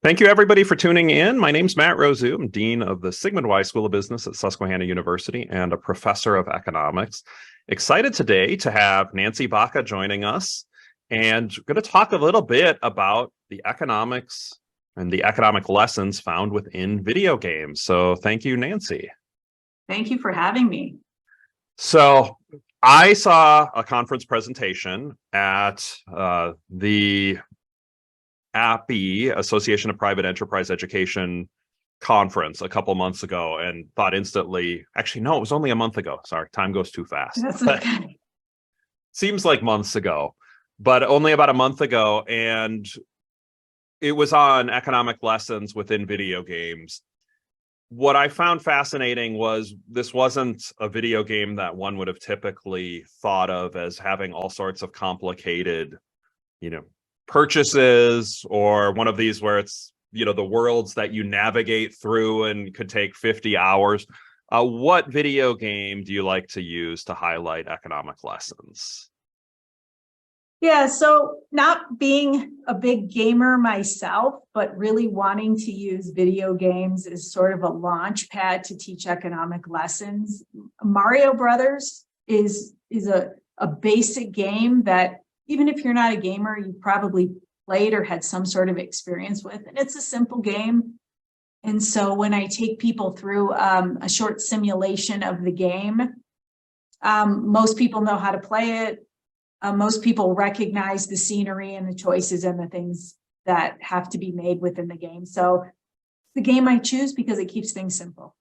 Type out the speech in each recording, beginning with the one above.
Thank you, everybody, for tuning in. My name's Matt Rosu. I'm Dean of the Sigmund Wise School of Business at Susquehanna University and a professor of economics. Excited today to have Nancy Baca joining us, and we're going to talk a little bit about the economics and the economic lessons found within video games. So thank you, Nancy. Thank you for having me. So I saw a conference presentation at the APE, Association of Private Enterprise Education conference a couple months ago and thought instantly, actually, no, it was only a month ago. Sorry, time goes too fast. That's okay. Seems like months ago, but only about a month ago. And it was on economic lessons within video games. What I found fascinating was this wasn't a video game that one would have typically thought of as having all sorts of complicated, purchases, or one of these where it's, the worlds that you navigate through and could take 50 hours. What video game do you like to use to highlight economic lessons? Yeah, so not being a big gamer myself, but really wanting to use video games as sort of a launch pad to teach economic lessons. Mario Brothers is a basic game that even if you're not a gamer, you probably played or had some sort of experience with, and it's a simple game. And so when I take people through a short simulation of the game, most people know how to play it. Most people recognize the scenery and the choices and the things that have to be made within the game. So the game I choose because it keeps things simple.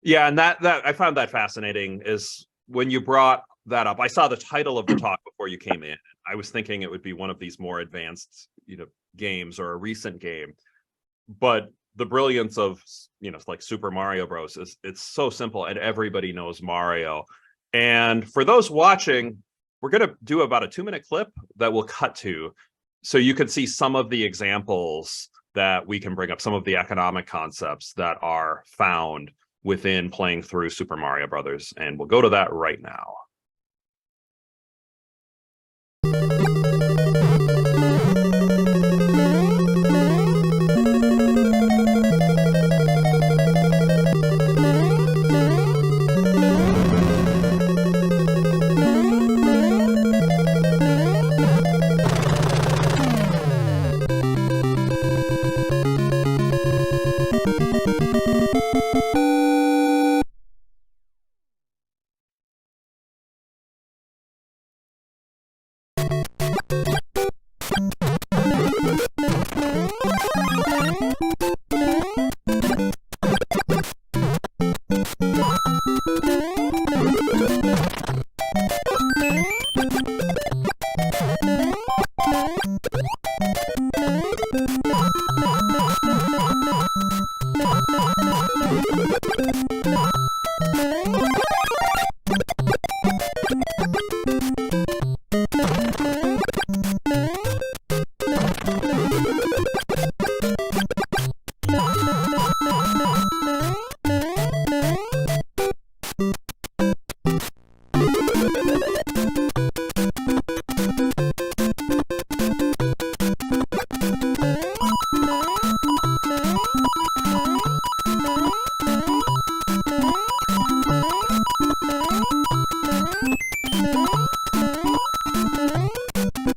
Yeah, and that I found that fascinating is when you brought that up. I saw the title of the talk before you came in. I was thinking it would be one of these more advanced, games or a recent game. But the brilliance of, like Super Mario Bros. It's so simple and everybody knows Mario. And for those watching, we're going to do about a 2-minute clip that we'll cut to so you can see some of the examples that we can bring up, some of the economic concepts that are found within playing through Super Mario Brothers. And we'll go to that right now.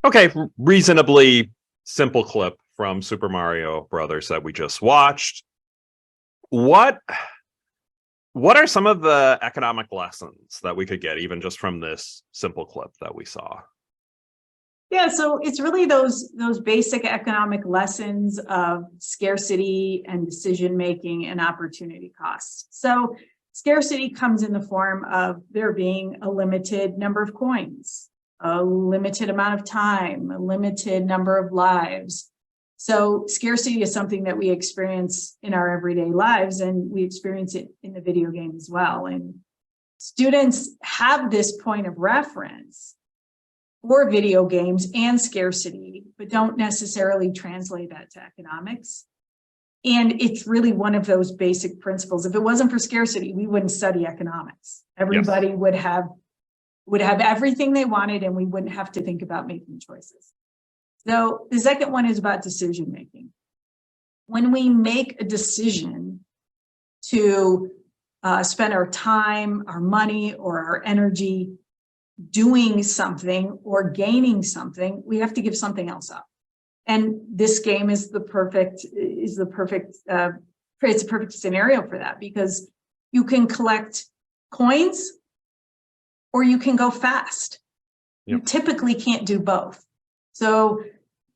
Okay, reasonably simple clip from Super Mario Brothers that we just watched. What are some of the economic lessons that we could get even just from this simple clip that we saw? Yeah, so it's really those basic economic lessons of scarcity and decision making and opportunity costs. So scarcity comes in the form of there being a limited number of coins, a limited amount of time, a limited number of lives. So scarcity is something that we experience in our everyday lives, and we experience it in the video game as well. And students have this point of reference for video games and scarcity, but don't necessarily translate that to economics. And it's really one of those basic principles. If it wasn't for scarcity, we wouldn't study economics. Everybody would have everything they wanted, and we wouldn't have to think about making choices. So the second one is about decision making. when we make a decision to spend our time, our money, or our energy doing something or gaining something, we have to give something else up. And this game is creates a perfect scenario for that, because you can collect coins or you can go fast. You typically can't do both. So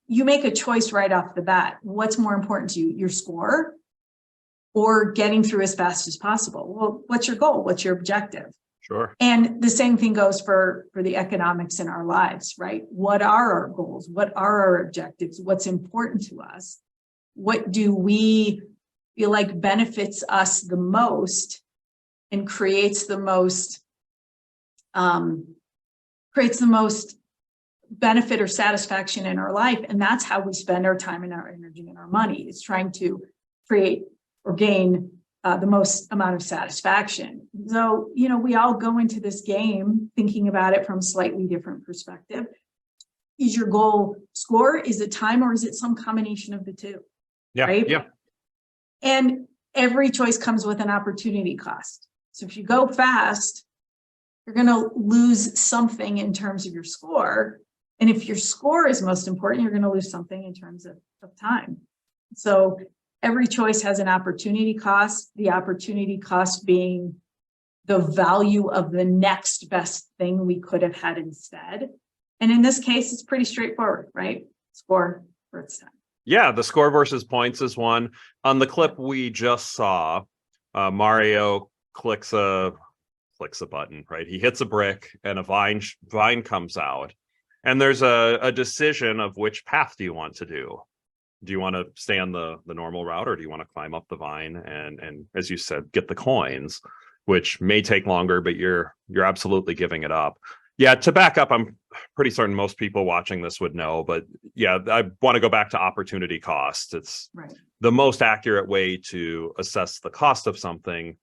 you make a choice right off the bat. What's more important to you, your score or getting through as fast as possible? Well, what's your goal? What's your objective? Sure. And the same thing goes for the economics in our lives, right? What are our goals? What are our objectives? What's important to us? What do we feel like benefits us the most and creates the most benefit or satisfaction in our life? And that's how we spend our time and our energy and our money, is trying to create or gain the most amount of satisfaction. So, we all go into this game thinking about it from a slightly different perspective. Is your goal score? Is it time, or is it some combination of the two? Yeah. Right? Yeah. And every choice comes with an opportunity cost. So if you go fast, you're going to lose something in terms of your score. And if your score is most important, you're going to lose something in terms of time. So every choice has an opportunity cost, the opportunity cost being the value of the next best thing we could have had instead. And in this case, it's pretty straightforward, right? Score versus time. Yeah, the score versus points is one. On the clip we just saw, Mario clicks a button, right? He hits a brick and a vine comes out. And there's a decision of which path do you want to do? Do you want to stay on the normal route, or do you want to climb up the vine and as you said, get the coins, which may take longer, but you're absolutely giving it up. Yeah, to back up, I'm pretty certain most people watching this would know, but yeah, I want to go back to opportunity cost. It's right. The most accurate way to assess the cost of something.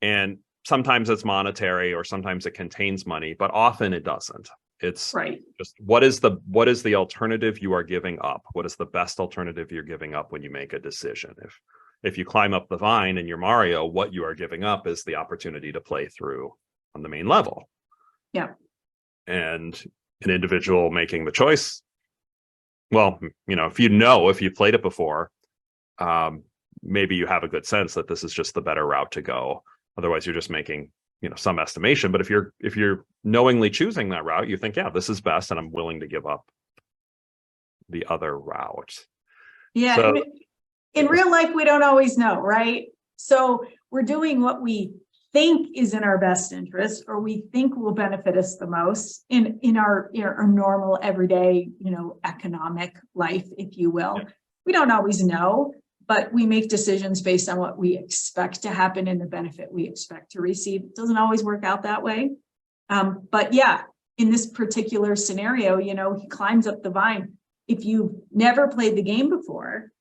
And sometimes it's monetary, or sometimes it contains money, but often it doesn't. It's right. Just what is the alternative you are giving up? What is the best alternative you're giving up when you make a decision? If you climb up the vine in your Mario, what you are giving up is the opportunity to play through on the main level. Yeah. And an individual making the choice, well, if you played it before, maybe you have a good sense that this is just the better route to go. Otherwise, you're just making some estimation. But if you're knowingly choosing that route, you think, yeah, this is best, and I'm willing to give up the other route. Yeah. So, in real life, we don't always know, right? So we're doing what we think is in our best interest, or we think will benefit us the most in our normal everyday, economic life, if you will. Yeah. We don't always know, but we make decisions based on what we expect to happen and the benefit we expect to receive. It doesn't always work out that way. But yeah, in this particular scenario, he climbs up the vine. If you've never played the game before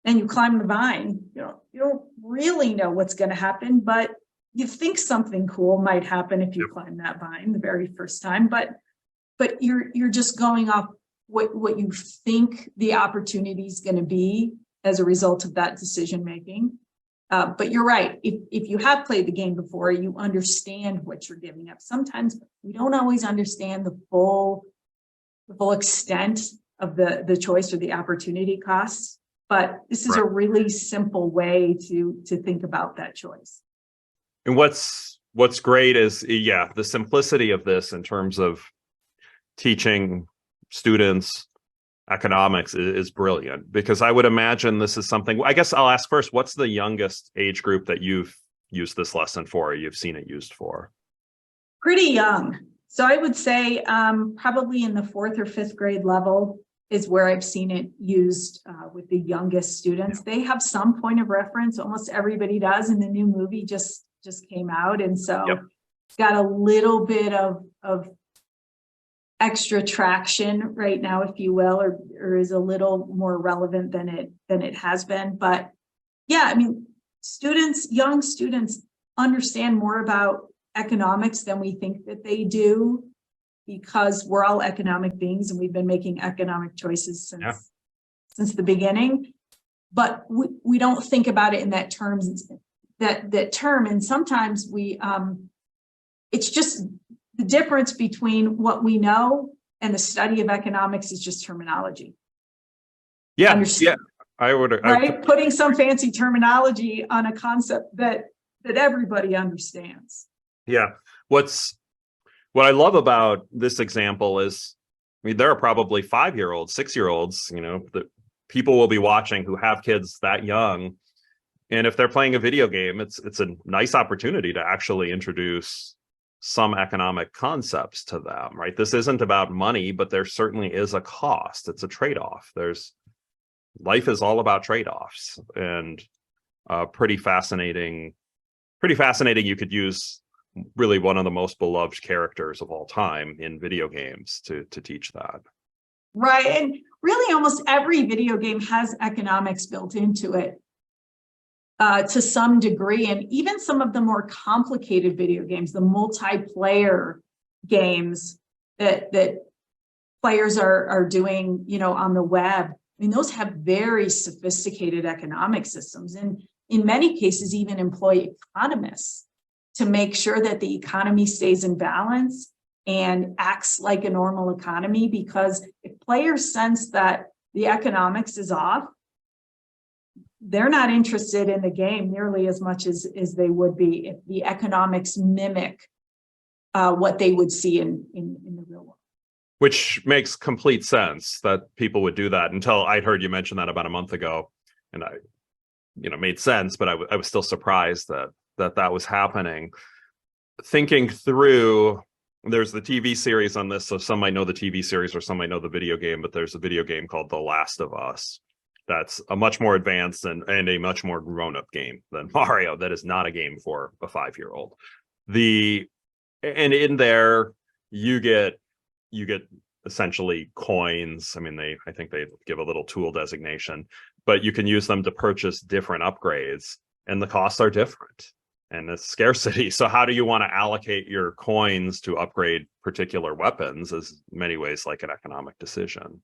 and you climb the vine, you don't really know what's going to happen, but you think something cool might happen if you climb that vine the very first time. But you're just going off what you think the opportunity is going to be as a result of that decision making. But you're right. If you have played the game before, you understand what you're giving up. Sometimes we don't always understand the full extent of the choice or the opportunity costs. But this is a really simple way to think about that choice. And what's great is, the simplicity of this in terms of teaching students economics is brilliant, because I would imagine this is something, I guess I'll ask first, what's the youngest age group that you've used this lesson for, or you've seen it used for? Pretty young. So I would say probably in the 4th or 5th grade level is where I've seen it used with the youngest students. They have some point of reference. Almost everybody does. And the new movie just came out. And so it's got a little bit of extra traction right now, if you will, or is a little more relevant than it has been. But yeah, I mean, young students understand more about economics than we think that they do, because we're all economic beings and we've been making economic choices since the beginning. but we don't think about it in that terms, that term. And sometimes it's just the difference between what we know and the study of economics is just terminology. Yeah, yeah, I would. Right, putting some fancy terminology on a concept that everybody understands. Yeah, what I love about this example is, I mean, there are probably 5-year-olds, 6-year-olds, that people will be watching who have kids that young, and if they're playing a video game, it's a nice opportunity to actually introduce some economic concepts to them, right? This isn't about money, but there certainly is a cost. It's a trade-off. Life is all about trade-offs, and pretty fascinating. You could use really one of the most beloved characters of all time in video games to teach that. Right, and really almost every video game has economics built into it to some degree, and even some of the more complicated video games, the multiplayer games that players are doing, on the web. I mean, those have very sophisticated economic systems, and in many cases even employ economists to make sure that the economy stays in balance and acts like a normal economy. Because if players sense that the economics is off, they're not interested in the game nearly as much as they would be if the economics mimic what they would see in the real world. Which makes complete sense that people would do that, until I'd heard you mention that about a month ago, and I, made sense, but I was still surprised that was happening. Thinking through, there's the TV series on this, so some might know the TV series or some might know the video game, but there's a video game called The Last of Us that's a much more advanced and a much more grown-up game than Mario. That is not a game for a 5-year-old. And in there you get essentially coins. I mean, I think they give a little tool designation, but you can use them to purchase different upgrades, and the costs are different, and it's scarcity. So how do you want to allocate your coins to upgrade particular weapons is in many ways like an economic decision.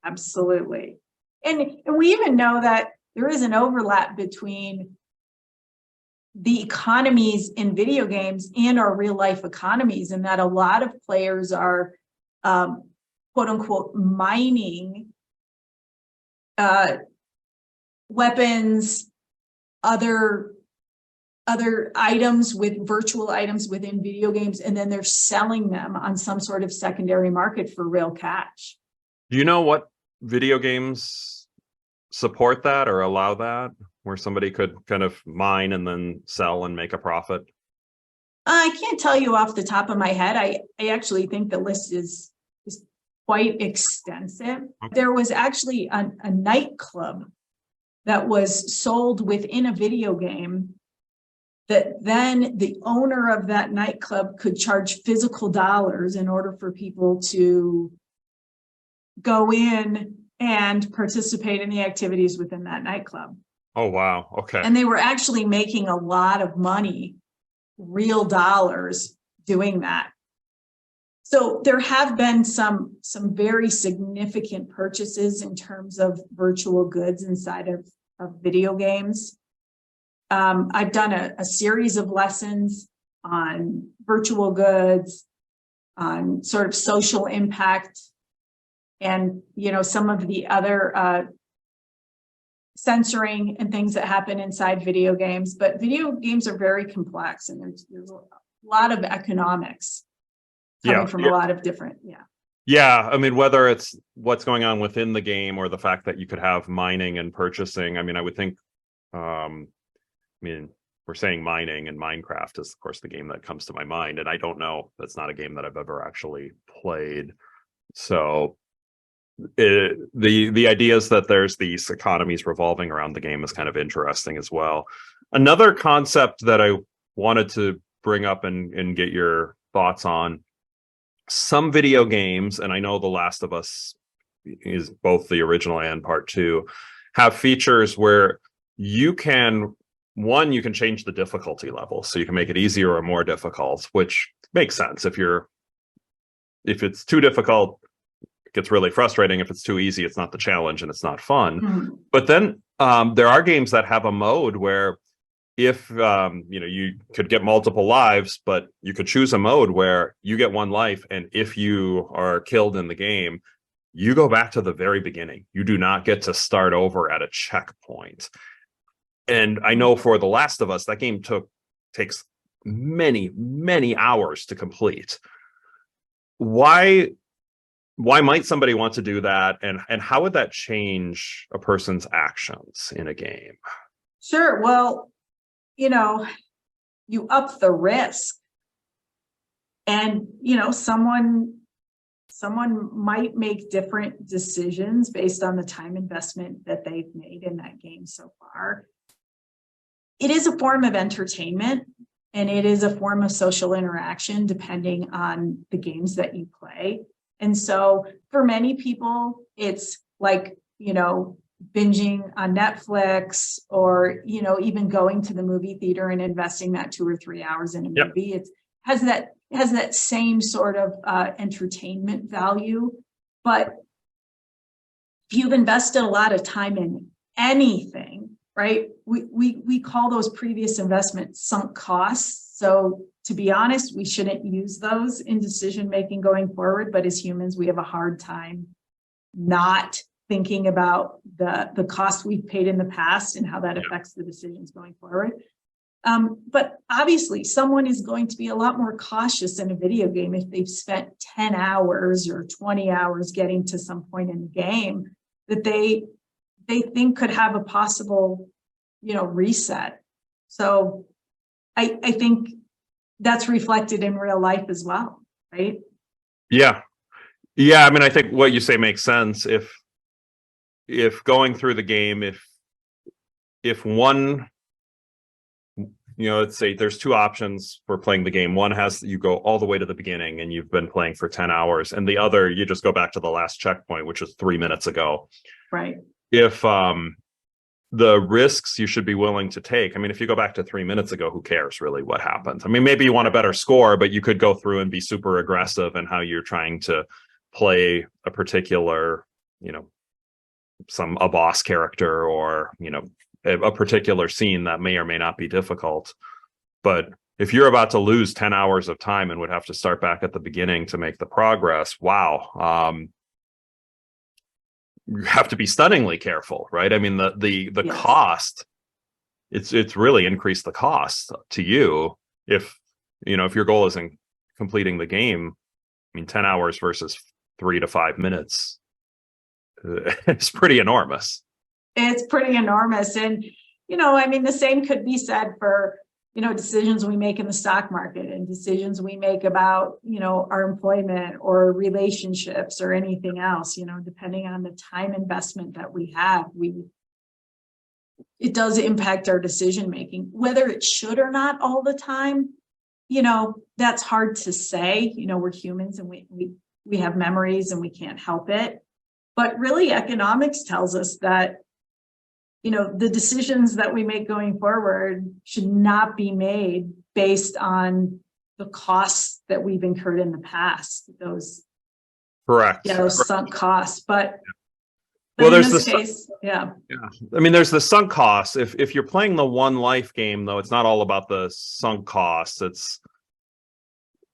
Absolutely. And we even know that there is an overlap between the economies in video games and our real life economies, and that a lot of players are quote unquote mining weapons, other items, with virtual items within video games, and then they're selling them on some sort of secondary market for real cash. Do you know what video games support that or allow that, where somebody could kind of mine and then sell and make a profit? I can't tell you off the top of my head. I actually think the list is quite extensive. Okay. There was actually a nightclub that was sold within a video game, that then the owner of that nightclub could charge physical dollars in order for people to go in and participate in the activities within that nightclub. Oh, wow. Okay. And they were actually making a lot of money, real dollars, doing that. So there have been some very significant purchases in terms of virtual goods inside of video games. I've done a series of lessons on virtual goods, on sort of social impact, and some of the other censoring and things that happen inside video games. But video games are very complex, and there's a lot of economics coming from a lot of different, I mean, whether it's what's going on within the game or the fact that you could have mining and purchasing. I mean, I would think, we're saying mining, and Minecraft is of course the game that comes to my mind, and I don't know, that's not a game that I've ever actually played. So the idea is that there's these economies revolving around the game is kind of interesting as well. Another concept that I wanted to bring up and get your thoughts on, some video games, and I know The Last of Us is both the original and part 2, have features where you can change the difficulty level, so you can make it easier or more difficult, which makes sense. If it's too difficult, it gets really frustrating. If it's too easy, it's not the challenge and it's not fun. Mm-hmm. But then There are games that have a mode where if you could get multiple lives, but you could choose a mode where you get one life, and if you are killed in the game, you go back to the very beginning. You do not get to start over at a checkpoint. And I know for The Last of Us, that game takes many, many hours to complete. Why might somebody want to do that, and how would that change a person's actions in a game? Sure. Well, you up the risk, and someone might make different decisions based on the time investment that they've made in that game so far. It is a form of entertainment, and it is a form of social interaction depending on the games that you play. And so for many people, it's like, binging on Netflix, or, even going to the movie theater and investing that 2 or 3 hours in a movie. It has that same sort of entertainment value. But if you've invested a lot of time in anything, right, we call those previous investments sunk costs. So to be honest, we shouldn't use those in decision making going forward. But as humans, we have a hard time not thinking about the cost we've paid in the past and how that affects the decisions going forward. But obviously, someone is going to be a lot more cautious in a video game if they've spent 10 hours or 20 hours getting to some point in the game that they think could have a possible, reset. So I think that's reflected in real life as well, right? Yeah. I mean, I think what you say makes sense. If going through the game, if one, let's say there's two options for playing the game. One has you go all the way to the beginning and you've been playing for 10 hours, and the other you just go back to the last checkpoint, which was 3 minutes ago. Right. If the risks you should be willing to take, I mean, if you go back to 3 minutes ago, who cares really what happened? I mean, maybe you want a better score, but you could go through and be super aggressive in how you're trying to play a particular, a boss character, or a particular scene that may or may not be difficult. But if you're about to lose 10 hours of time and would have to start back at the beginning to make the progress, wow, you have to be stunningly careful, right? I mean, the Yes. cost, it's really increased the cost to you if your goal isn't completing the game. I mean, 10 hours versus 3 to 5 minutes, it's pretty enormous. It's pretty enormous. And, the same could be said for, decisions we make in the stock market and decisions we make about, our employment or relationships or anything else, depending on the time investment that we have, it does impact our decision making. Whether it should or not all the time, that's hard to say. We're humans, and we have memories and we can't help it. But really, economics tells us that, the decisions that we make going forward should not be made based on the costs that we've incurred in the past. Those sunk costs. But well, in this case, yeah. I mean, there's the sunk costs. If you're playing the one life game, though, it's not all about the sunk costs.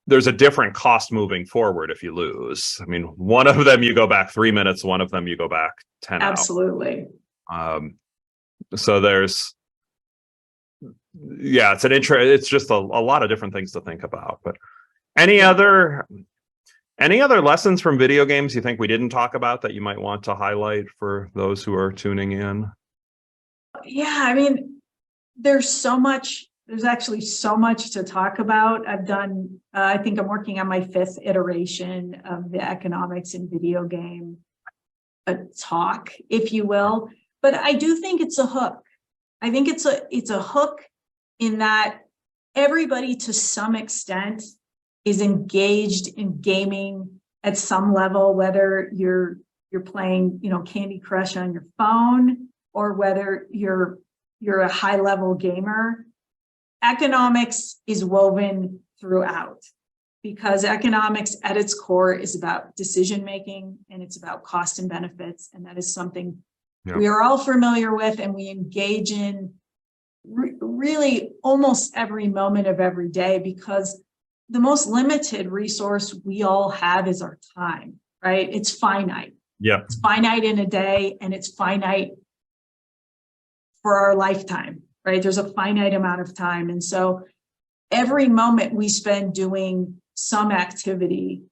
There's a different cost moving forward if you lose. I mean, one of them you go back 3 minutes, one of them you go back 10 Absolutely. hours. So there's, it's just a lot of different things to think about. But any other lessons from video games you think we didn't talk about that you might want to highlight for those who are tuning in? Yeah, I mean, there's actually so much to talk about. I think I'm working on my 5th iteration of the economics in video game talk, if you will. But I do think it's a hook. I think it's a hook in that everybody to some extent is engaged in gaming at some level, whether you're playing, Candy Crush on your phone, or whether you're a high level gamer. Economics is woven throughout, because economics at its core is about decision making, and it's about cost and benefits, and that is something Yeah. we are all familiar with, and we engage in really almost every moment of every day, because the most limited resource we all have is our time, right? It's finite. Yeah. It's finite in a day, and it's finite for our lifetime, right? There's a finite amount of time. And so every moment we spend doing some activity,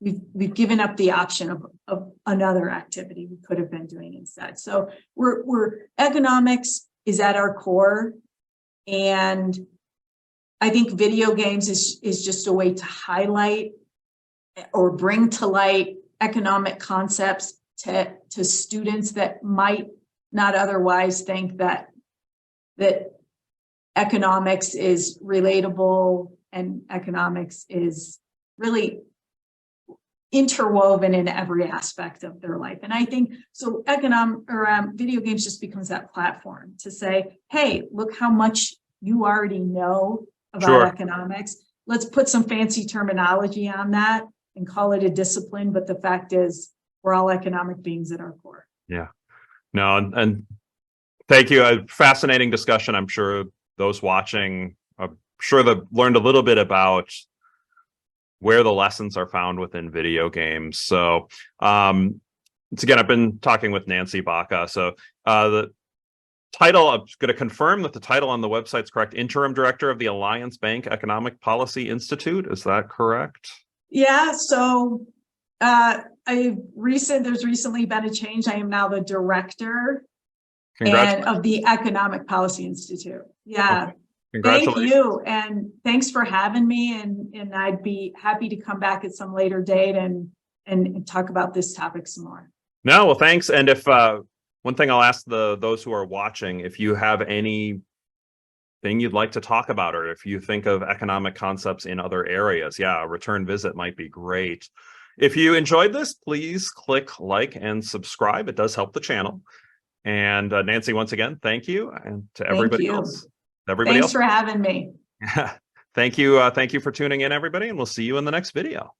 we've given up the option of another activity we could have been doing instead. So economics is at our core, and I think video games is just a way to highlight or bring to light economic concepts to students that might not otherwise think that economics is relatable and economics is really interwoven in every aspect of their life. And I think so video games just becomes that platform to say, hey, look how much you already know about economics. Let's put some fancy terminology on that and call it a discipline. But the fact is, we're all economic beings at our core. Yeah. No, and thank you. A fascinating discussion. I'm sure those watching, I'm sure they've learned a little bit about where the lessons are found within video games. So, once again, I've been talking with Nancy Baca. So, the title, I'm going to confirm that the title on the website is correct. Interim Director of the Alliance Bank Economic Policy Institute. Is that correct? Yeah. So, there's recently been a change. I am now the director of the Economic Policy Institute. Yeah. Okay. Congratulations. Thank you. And thanks for having me. And I'd be happy to come back at some later date and talk about this topic some more. No, well, thanks. And if one thing I'll ask those who are watching, if you have anything you'd like to talk about, or if you think of economic concepts in other areas, a return visit might be great. If you enjoyed this, please click like and subscribe. It does help the channel. And Nancy, once again, thank you. And to everybody else. Thanks for having me. Thank you. Thank you for tuning in, everybody. And we'll see you in the next video.